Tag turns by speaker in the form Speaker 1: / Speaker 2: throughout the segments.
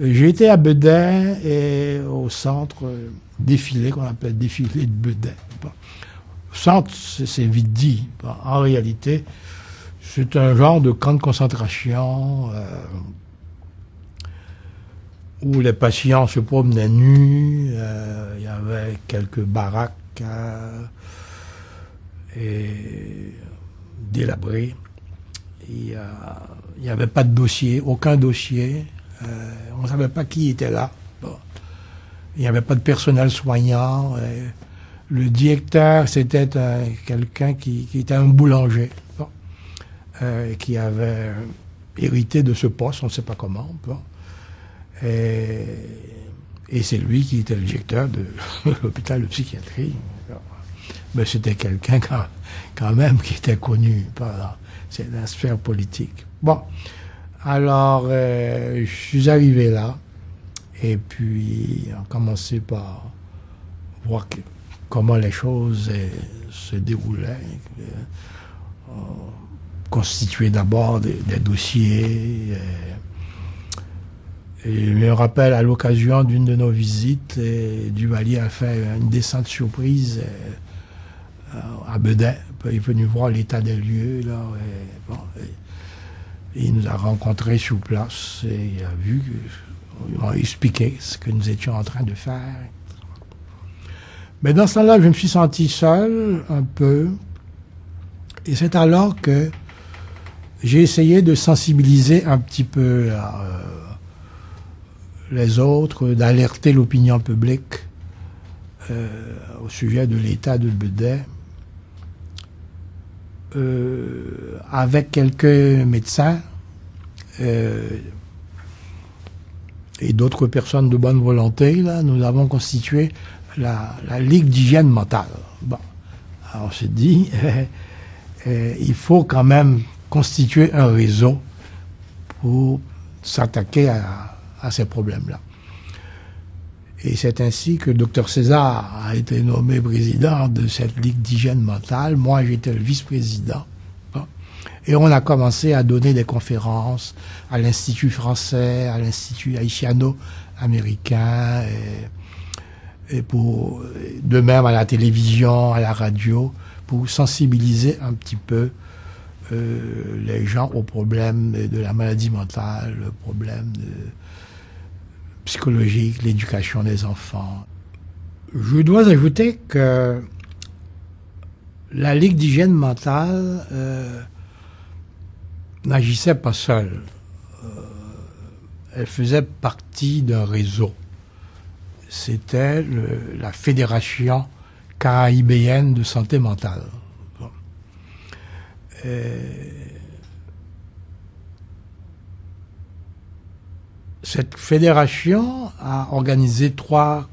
Speaker 1: J'ai été à Bedain et au centre défilé, qu'on appelle défilé de Bedain. Bon. Centre, c'est vite dit. Bon, en réalité, c'est un genre de camp de concentration où les patients se promenaient nus. Il y avait quelques baraques et délabrées. Il n'y avait pas de dossier, aucun dossier. On ne savait pas qui était là. Bon. Il n'y avait pas de personnel soignant. Le directeur, c'était quelqu'un qui était un boulanger, bon, qui avait hérité de ce poste, on ne sait pas comment. Bon. Et c'est lui qui était le directeur de l'hôpital de psychiatrie. Mais c'était quelqu'un quand même qui était connu par la sphère politique. Bon, alors je suis arrivé là, et puis on a commencé par voir comment les choses se déroulaient. On constituait d'abord des dossiers. Et je me rappelle, à l'occasion d'une de nos visites, Duvalier a fait une descente surprise à Bedain. Il est venu voir l'état des lieux, là. Et il nous a rencontrés sur place et il a vu, il m'a expliqué ce que nous étions en train de faire. Mais dans ce temps-là, je me suis senti seul un peu. Et c'est alors que j'ai essayé de sensibiliser un petit peu les autres, d'alerter l'opinion publique au sujet de l'état de Bedain. Avec quelques médecins et d'autres personnes de bonne volonté, là, nous avons constitué la Ligue d'hygiène mentale. Bon, alors on s'est dit, il faut quand même constituer un réseau pour s'attaquer à ces problèmes-là. Et c'est ainsi que le Dr César a été nommé président de cette Ligue d'hygiène mentale. Moi, j'étais le vice-président. Et on a commencé à donner des conférences à l'Institut français, à l'Institut haïtiano-américain, et pour, de même à la télévision, à la radio, pour sensibiliser un petit peu les gens aux problèmes de la maladie mentale, le problème psychologique, l'éducation des enfants. Je dois ajouter que la Ligue d'hygiène mentale n'agissait pas seule. Elle faisait partie d'un réseau. C'était la Fédération caraïbéenne de santé mentale. Bon. Cette fédération a organisé 3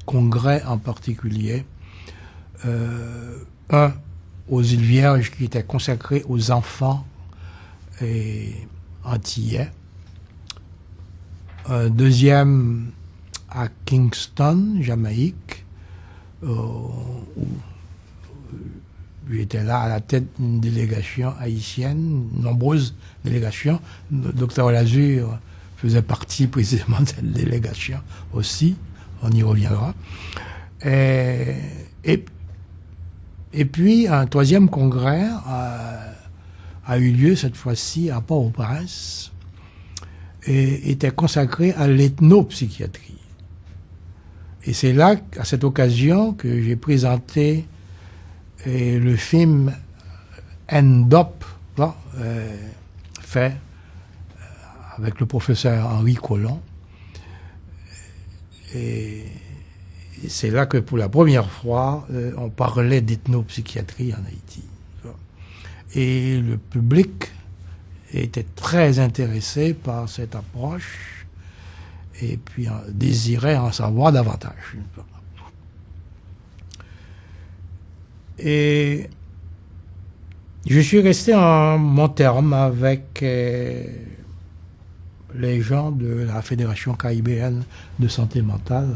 Speaker 1: congrès en particulier. Un aux îles Vierges qui était consacré aux enfants et antillais. Un deuxième à Kingston, Jamaïque, où j'étais là à la tête d'une délégation haïtienne, nombreuses délégations. Le docteur Lazure faisait partie précisément de cette délégation aussi, on y reviendra. Et puis un 3e congrès a eu lieu cette fois-ci à Port-au-Prince et était consacré à l'ethnopsychiatrie. Et c'est là, à cette occasion, que j'ai présenté le film End-Up, fait avec le professeur Henri Collomb. Et c'est là que pour la première fois, on parlait d'ethnopsychiatrie en Haïti. Et le public était très intéressé par cette approche et puis désirait en savoir davantage. Et je suis resté en bon terme avec les gens de la Fédération caraïbéenne de santé mentale,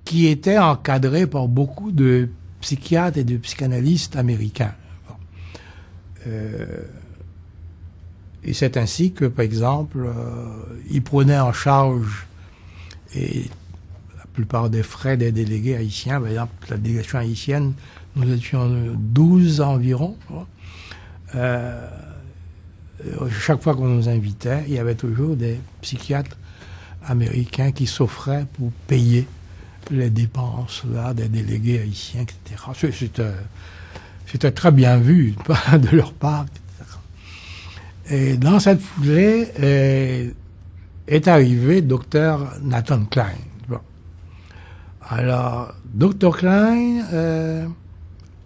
Speaker 1: qui étaient encadrés par beaucoup de psychiatres et de psychanalystes américains. Et c'est ainsi que, par exemple, il prenait en charge et la plupart des frais des délégués haïtiens. Par exemple, la délégation haïtienne, nous étions 12 environ. Chaque fois qu'on nous invitait, il y avait toujours des psychiatres américains qui s'offraient pour payer les dépenses là, des délégués haïtiens, etc. C'était très bien vu de leur part, etc. Et dans cette foulée est arrivé Dr Nathan Klein. Bon. Alors, Dr Klein,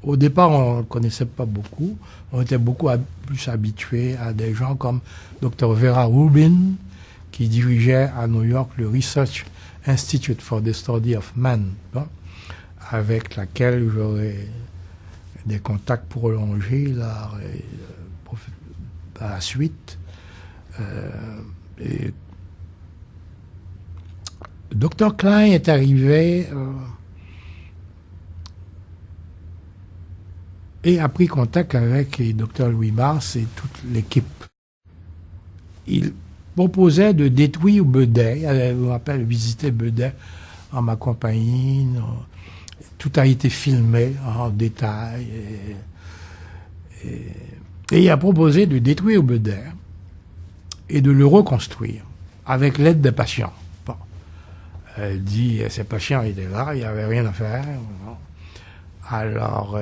Speaker 1: au départ, on ne le connaissait pas beaucoup. On était beaucoup plus habitués à des gens comme Dr Vera Rubin, qui dirigeait à New York le Research Institute for the Study of Man, bon, avec laquelle j'aurais des contacts prolongés là, à la suite. Et Dr Klein est arrivé et a pris contact avec Dr Louis Mars et toute l'équipe. Il proposait de détruire Bedet. Je me rappelle visiter Bedet en ma compagnie. Tout a été filmé en détail. Et il a proposé de détruire Bedet et de le reconstruire avec l'aide des patients. Bon. Elle dit, ces patients étaient là, il n'y avait rien à faire. Alors,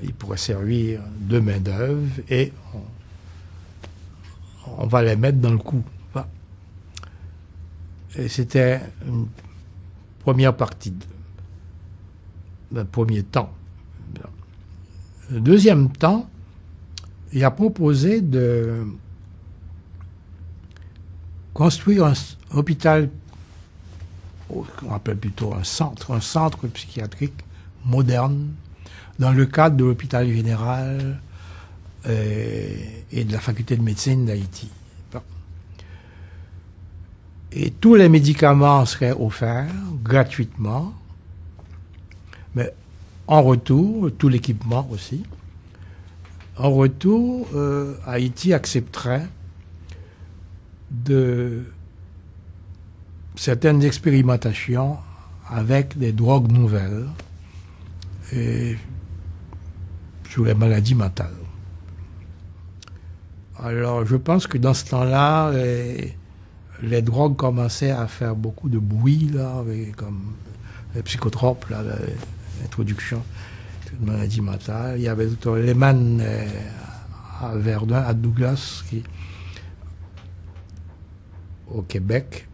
Speaker 1: il pourrait servir de main-d'œuvre et on va les mettre dans le coup. Et c'était une première partie, d'un premier temps. Le deuxième temps, il a proposé de construire un hôpital, on appelle plutôt un centre psychiatrique moderne, dans le cadre de l'hôpital général et de la faculté de médecine d'Haïti. Bon. Et tous les médicaments seraient offerts gratuitement, mais en retour, tout l'équipement aussi. En retour, Haïti accepterait de certaines expérimentations avec des drogues nouvelles et sur les maladies mentales. Alors, je pense que dans ce temps-là, les drogues commençaient à faire beaucoup de bruit, là, comme les psychotropes, là, l'introduction de maladies mentales. Il y avait Dr Lehman à Verdun, à Douglas, au Québec,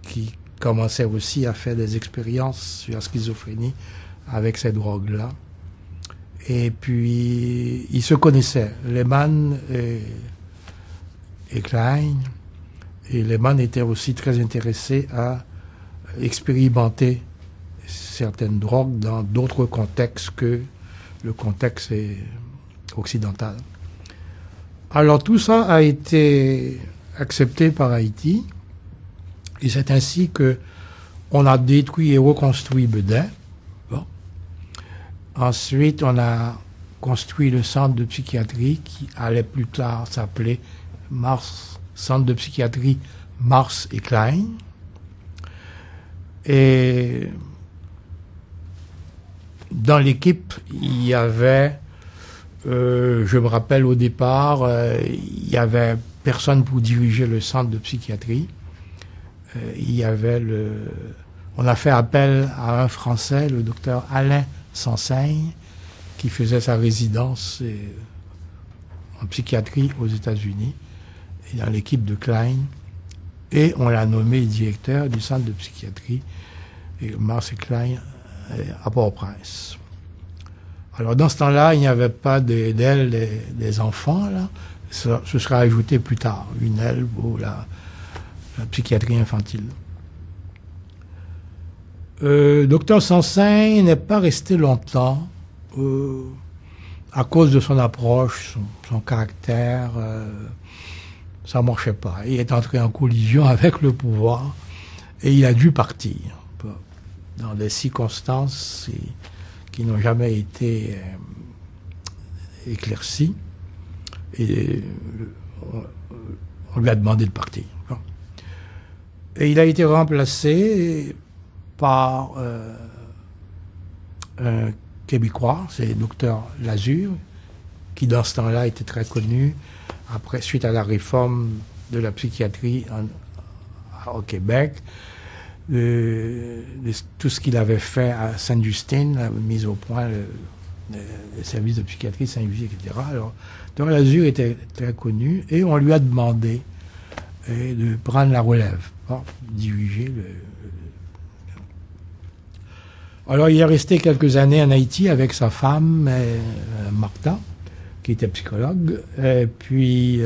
Speaker 1: qui commençait aussi à faire des expériences sur la schizophrénie avec ces drogues-là. Et puis, ils se connaissaient, Lehman et Klein. Et Lehman était aussi très intéressé à expérimenter certaines drogues dans d'autres contextes que le contexte occidental. Alors tout ça a été accepté par Haïti, et c'est ainsi que on a détruit et reconstruit Bedet. Bon. Ensuite, on a construit le centre de psychiatrie qui allait plus tard s'appeler Centre de psychiatrie Mars et Klein. Et dans l'équipe, il y avait, je me rappelle au départ, il y avait personne pour diriger le centre de psychiatrie. Il y avait on a fait appel à un Français, le docteur Alain Sanseigne, qui faisait sa résidence en psychiatrie aux États-Unis, et dans l'équipe de Klein, et on l'a nommé directeur du centre de psychiatrie Mars et Klein à Port-au-Prince. Alors dans ce temps-là, il n'y avait pas d'aile des enfants, là. Ce sera ajouté plus tard, une aile pour la psychiatrie infantile. Docteur Sanseigne n'est pas resté longtemps à cause de son approche, son caractère. Ça ne marchait pas. Il est entré en collision avec le pouvoir et il a dû partir dans des circonstances qui n'ont jamais été éclaircies. Et on lui a demandé de partir. Et il a été remplacé par un Québécois, c'est le docteur Lazure, qui dans ce temps-là était très connu, suite à la réforme de la psychiatrie au Québec, tout ce qu'il avait fait à Sainte-Justine, la mise au point le service de psychiatrie Saint-Lucie, etc. Alors, Dr. Lazure était très connu et on lui a demandé de prendre la relève, diriger Alors, il est resté quelques années en Haïti avec sa femme, Martha, qui était psychologue, et puis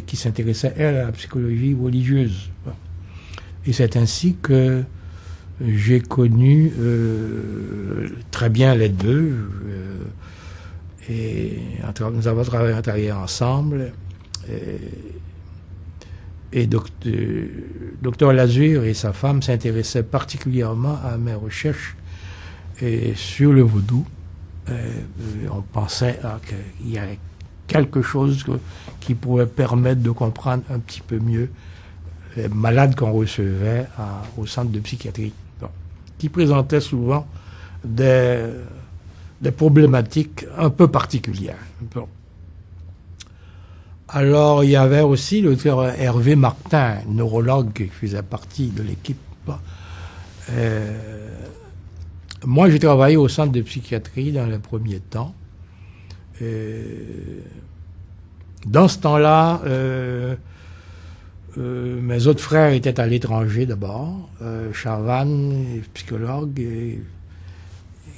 Speaker 1: qui s'intéressait, elle, à la psychologie religieuse. Et c'est ainsi que j'ai connu très bien les deux, et nous avons travaillé ensemble. Et docteur Lazure et sa femme s'intéressaient particulièrement à mes recherches sur le vaudou. On pensait qu'il y avait quelque chose qui pourrait permettre de comprendre un petit peu mieux les malades qu'on recevait au centre de psychiatrie, qui présentaient souvent des problématiques un peu particulières. Alors, il y avait aussi le docteur Hervé Martin, neurologue qui faisait partie de l'équipe. Moi, j'ai travaillé au centre de psychiatrie dans les premiers temps. Dans ce temps-là, mes autres frères étaient à l'étranger d'abord. Chavannes, psychologue,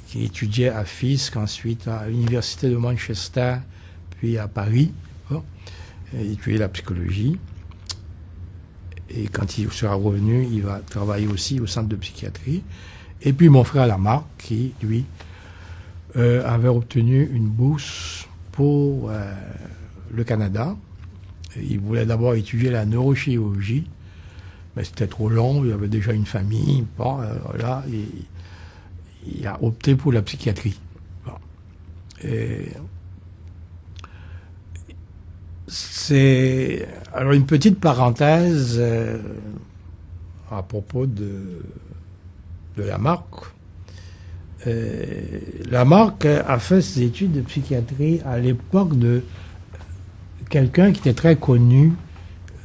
Speaker 1: qui étudiait à Fisk, ensuite à l'université de Manchester, puis à Paris. Il étudiait la psychologie. Et quand il sera revenu, il va travailler aussi au centre de psychiatrie. Et puis mon frère Lamarck, qui, lui, avait obtenu une bourse pour le Canada. Il voulait d'abord étudier la neurochirurgie, mais c'était trop long, il avait déjà une famille. Bon, là, il a opté pour la psychiatrie. Bon. Alors une petite parenthèse à propos de Lamarck. Lamarck a fait ses études de psychiatrie à l'époque de quelqu'un qui était très connu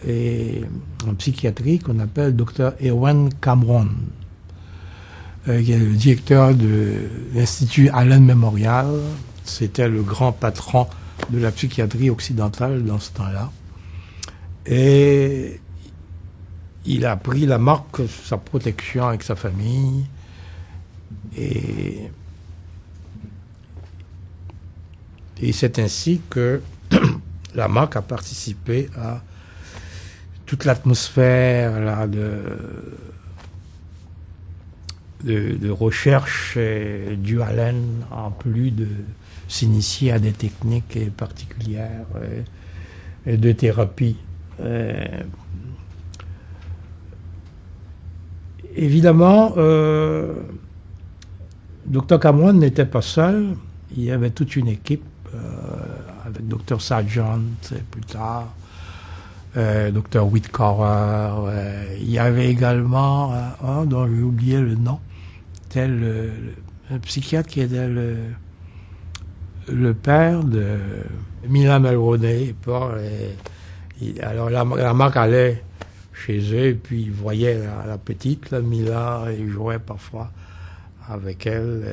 Speaker 1: en psychiatrie, qu'on appelle Dr. Ewen Cameron, qui est le directeur de l'Institut Allen Memorial. C'était le grand patron de la psychiatrie occidentale dans ce temps-là. Et il a pris Lamarck sous sa protection avec sa famille. Et c'est ainsi que Lamarck a participé à toute l'atmosphère là, de recherche du Allen, en plus de s'initier à des techniques particulières et de thérapie. Évidemment, Dr. Cameron n'était pas seul, il y avait toute une équipe avec Dr. Sargent plus tard, Dr. Whitcover, il y avait également un dont j'ai oublié le nom, tel un psychiatre qui était le père de Mila Mulroney. Alors Lamarck allait chez eux et puis il voyait la petite, la Mila, et il jouait parfois avec elle.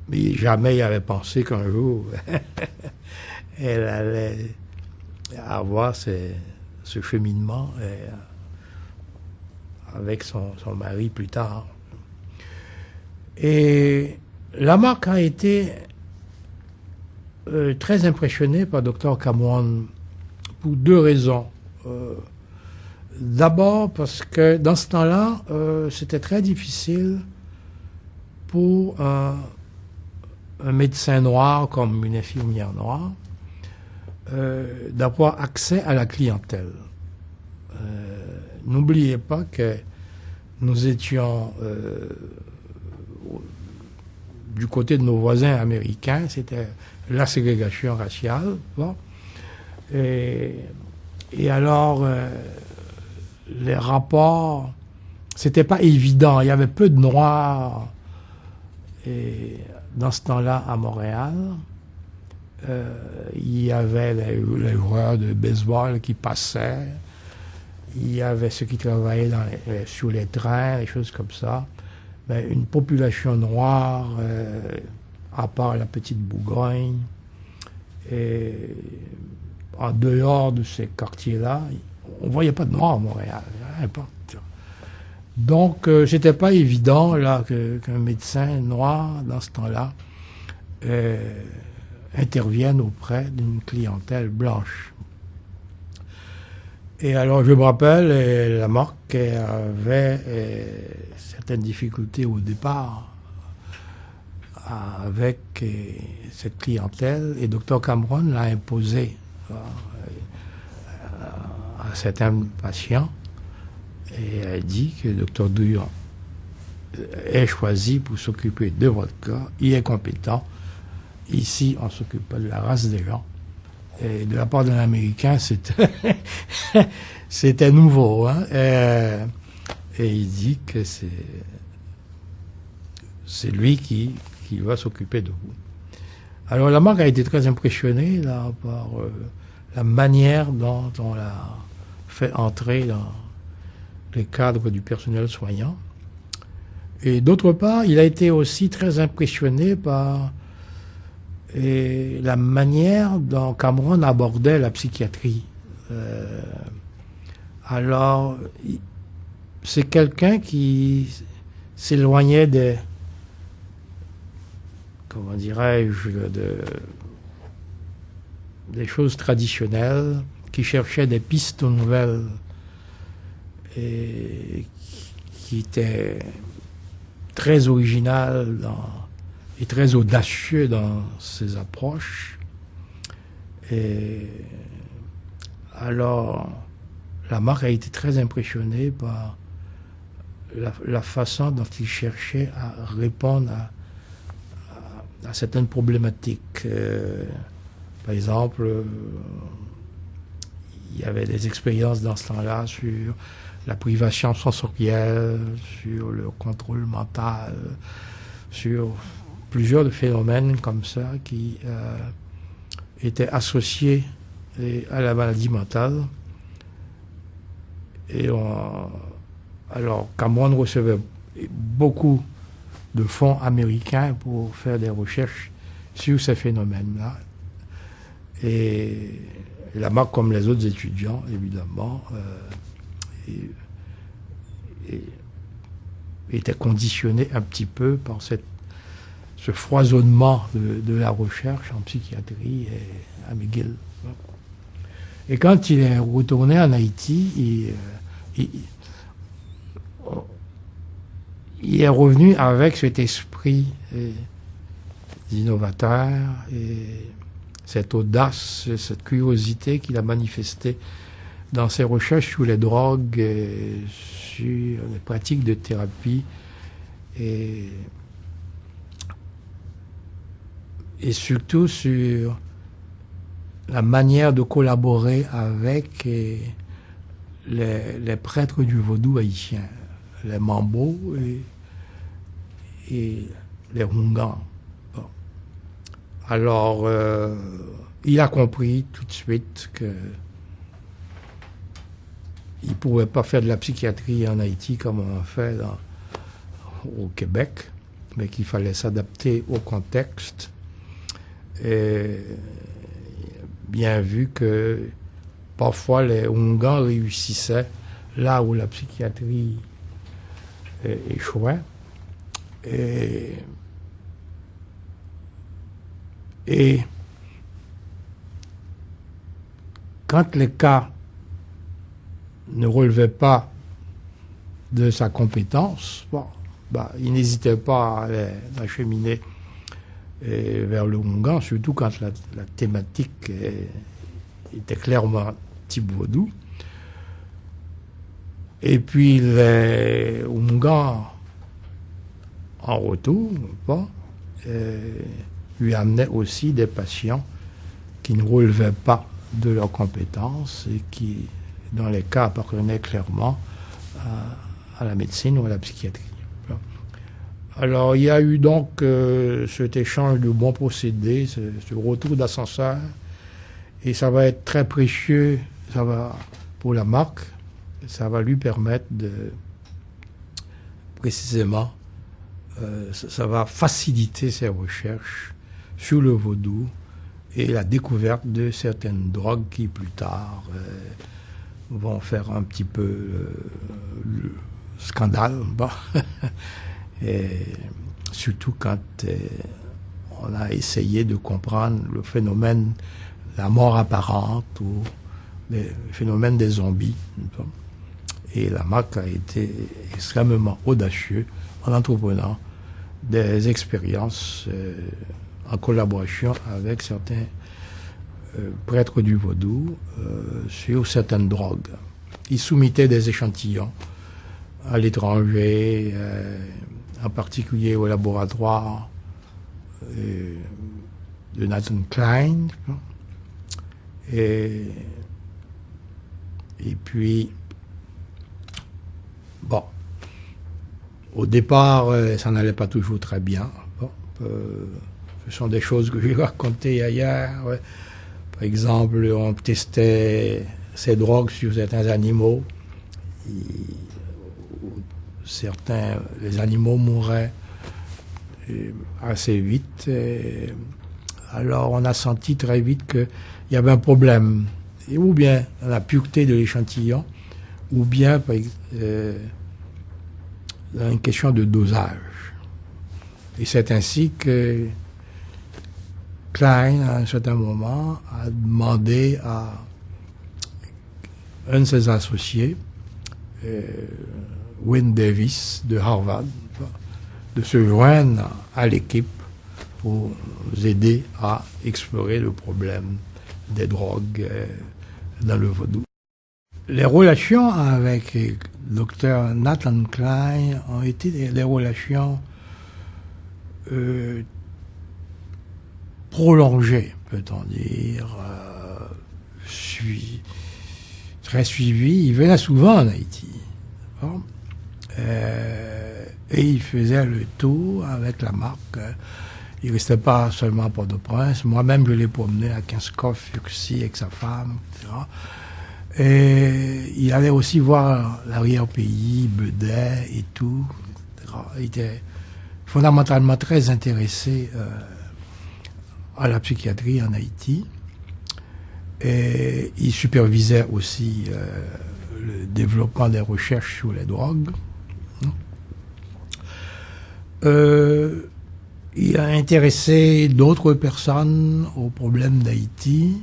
Speaker 1: Mais jamais il avait pensé qu'un jour elle allait avoir ce cheminement avec son mari plus tard. Et Lamarck a été très impressionné par Dr. Cameron pour deux raisons. D'abord parce que dans ce temps-là, c'était très difficile pour un médecin noir comme une infirmière noire d'avoir accès à la clientèle. N'oubliez pas que nous étions du côté de nos voisins américains, c'était la ségrégation raciale. Bon. Et alors, les rapports, c'était pas évident. Il y avait peu de Noirs et, dans ce temps-là à Montréal. Il y avait les joueurs de baseball qui passaient. Il y avait ceux qui travaillaient sur les trains, des choses comme ça. Mais une population noire, à part la petite Bourgogne, et en dehors de ces quartiers-là, on ne voyait pas de Noirs à Montréal. N'importe. Donc, c'était pas évident là qu'un médecin noir, dans ce temps-là, intervienne auprès d'une clientèle blanche. Et alors, je me rappelle, Lamarck avait certaines difficultés au départ avec cette clientèle, et Dr Cameron l'a imposé à certains patients, et a dit que Dr Douillon est choisi pour s'occuper de votre cas, il est compétent. Ici, on ne s'occupe pas de la race des gens. Et de la part d'un Américain, c'était nouveau. Hein? Et il dit que c'est lui qui va s'occuper de vous. Alors Lamarck a été très impressionné là, par la manière dont on l'a fait entrer dans les cadres du personnel soignant. Et d'autre part, il a été aussi très impressionné par la manière dont Cameron abordait la psychiatrie. Alors, c'est quelqu'un qui s'éloignait des, comment dirais-je, des choses traditionnelles, qui cherchait des pistes nouvelles et qui étaient très originales et très audacieux dans ses approches. Et alors, Lamarck a été très impressionné par la façon dont il cherchait à répondre à certaines problématiques. Par exemple, il y avait des expériences dans ce temps-là sur la privation sensorielle, sur le contrôle mental, sur plusieurs phénomènes comme ça qui étaient associés à la maladie mentale. Et alors, Cameron recevait beaucoup de fonds américains pour faire des recherches sur ces phénomènes-là. Et Lamarck, comme les autres étudiants, évidemment, était conditionné un petit peu par ce foisonnement de la recherche en psychiatrie et à McGill. Et quand il est retourné en Haïti, il est revenu avec cet esprit d'innovateur et cette audace, cette curiosité qu'il a manifestée dans ses recherches sur les drogues, sur les pratiques de thérapie et surtout sur la manière de collaborer avec les prêtres du vaudou haïtien, les Mambo et les Hungans. Bon. Alors, il a compris tout de suite que il ne pouvait pas faire de la psychiatrie en Haïti comme on a fait au Québec, mais qu'il fallait s'adapter au contexte. Et bien vu que parfois les Hungans réussissaient là où la psychiatrie échouait. Et quand les cas ne relevaient pas de sa compétence, il n'hésitait pas à les acheminer vers le Hungan, surtout quand la thématique était clairement type vaudou. Et puis les Hungans, en retour, lui amenaient aussi des patients qui ne relevaient pas de leurs compétences et qui, dans les cas, appartenaient clairement à la médecine ou à la psychiatrie. Alors, il y a eu donc cet échange de bons procédés, ce retour d'ascenseur, et ça va être très précieux, ça va, pour la marque, ça va lui permettre de, précisément, ça va faciliter ses recherches sur le vaudou et la découverte de certaines drogues qui, plus tard, vont faire un petit peu le scandale. Bon. Et surtout quand on a essayé de comprendre le phénomène de la mort apparente ou le phénomène des zombies. Et Lamarck a été extrêmement audacieux en entreprenant des expériences en collaboration avec certains prêtres du vaudou sur certaines drogues. Il soumettait des échantillons à l'étranger, en particulier au laboratoire de Nathan Klein. Et puis, bon, au départ, ça n'allait pas toujours très bien. Bon, ce sont des choses que j'ai racontées ailleurs. Ouais. Par exemple, on testait ces drogues sur certains animaux. Les animaux mouraient assez vite. Alors on a senti très vite qu'il y avait un problème. Et ou bien la pureté de l'échantillon, ou bien une question de dosage. Et c'est ainsi que Klein, à un certain moment, a demandé à un de ses associés, Wynne Davis de Harvard, de se joindre à l'équipe pour nous aider à explorer le problème des drogues dans le vaudou. Les relations avec le docteur Nathan Klein ont été des relations prolongées, peut-on dire, très suivies. Il venait souvent en Haïti. Bon. Et il faisait le tour avec Lamarck. Il ne restait pas seulement à Port-au-Prince. Moi-même, je l'ai promené à Kinskov, Fuxi, avec sa femme, etc. Et il allait aussi voir l'arrière-pays, Bedet et tout, etc. Il était fondamentalement très intéressé à la psychiatrie en Haïti. Et il supervisait aussi le développement des recherches sur les drogues. Il a intéressé d'autres personnes aux problèmes d'Haïti.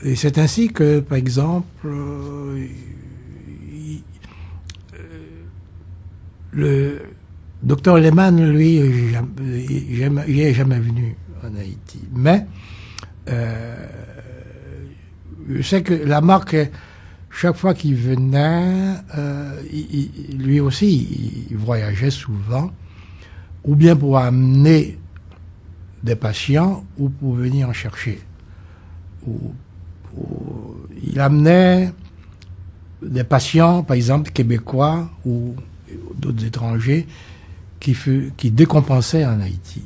Speaker 1: Et c'est ainsi que, par exemple, le docteur Lehmann, lui, il n'est jamais venu en Haïti. Mais je sais que Lamarck, chaque fois qu'il venait, lui aussi, il voyageait souvent, ou bien pour amener des patients, ou pour venir en chercher. Il amenait des patients, par exemple, québécois ou d'autres étrangers, qui décompensaient en Haïti,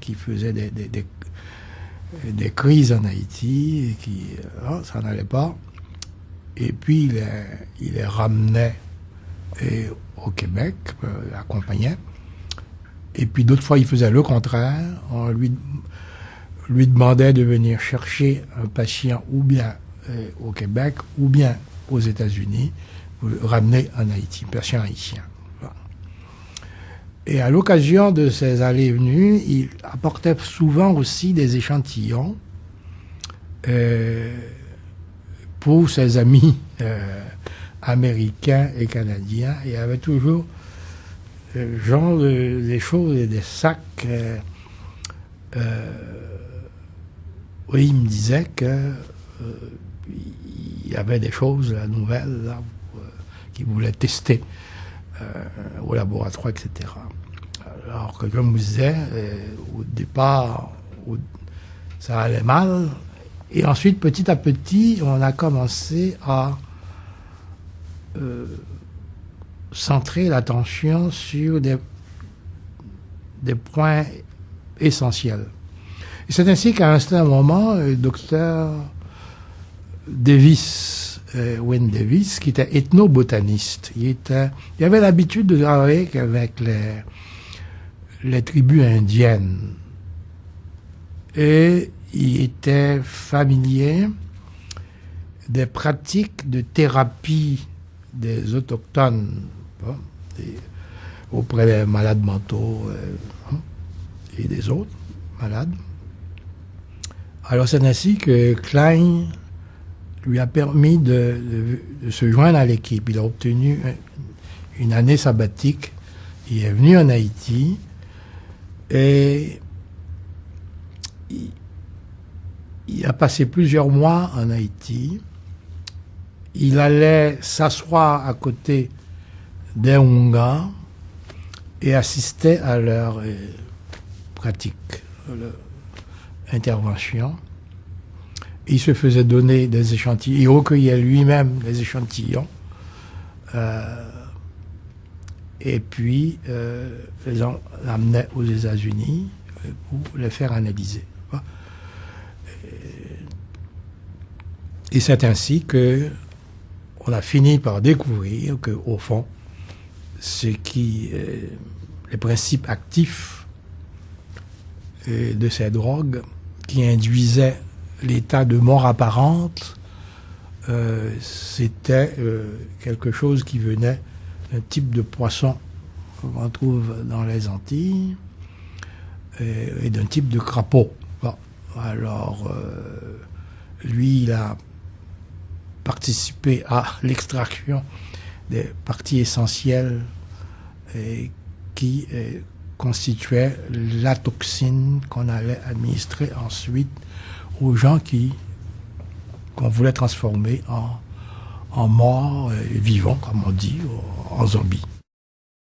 Speaker 1: qui faisaient des crises en Haïti, et qui, ça n'allait pas. Et puis, il les ramenait au Québec, l'accompagnait. Et puis, d'autres fois, il faisait le contraire. On lui demandait de venir chercher un patient ou bien au Québec ou bien aux États-Unis pour le ramener en Haïti, un patient haïtien. Voilà. Et à l'occasion de ces allées et venues, il apportait souvent aussi des échantillons pour ses amis américains et canadiens. Il y avait toujours genre des choses et des sacs. Oui, il me disait que il y avait des choses, la nouvelle, là, qu'il voulait tester au laboratoire, etc. alors que comme vous disais, au départ, ça allait mal. Et ensuite, petit à petit, on a commencé à centrer l'attention sur des points essentiels. Et c'est ainsi qu'à un certain moment, le docteur Davis, Wayne Davis, qui était ethnobotaniste, il avait l'habitude de travailler avec les tribus indiennes. Et il était familier des pratiques de thérapie des autochtones auprès des malades mentaux et des autres malades. Alors c'est ainsi que Klein lui a permis de se joindre à l'équipe. Il a obtenu une année sabbatique. Il est venu en Haïti et il a passé plusieurs mois en Haïti. Il allait s'asseoir à côté des Hungars et assistait à leur pratique, leur intervention. Il se faisait donner des échantillons, il recueillait lui-même les échantillons, et puis les amenait aux États-Unis pour les faire analyser. Et c'est ainsi que on a fini par découvrir que, au fond, les principes actifs de ces drogues qui induisaient l'état de mort apparente, c'était quelque chose qui venait d'un type de poisson qu'on trouve dans les Antilles et d'un type de crapaud. Bon, alors, lui, il a participé à l'extraction des parties essentielles qui constituaient la toxine qu'on allait administrer ensuite aux gens qu'on voulait transformer en morts vivants, comme on dit, en zombies.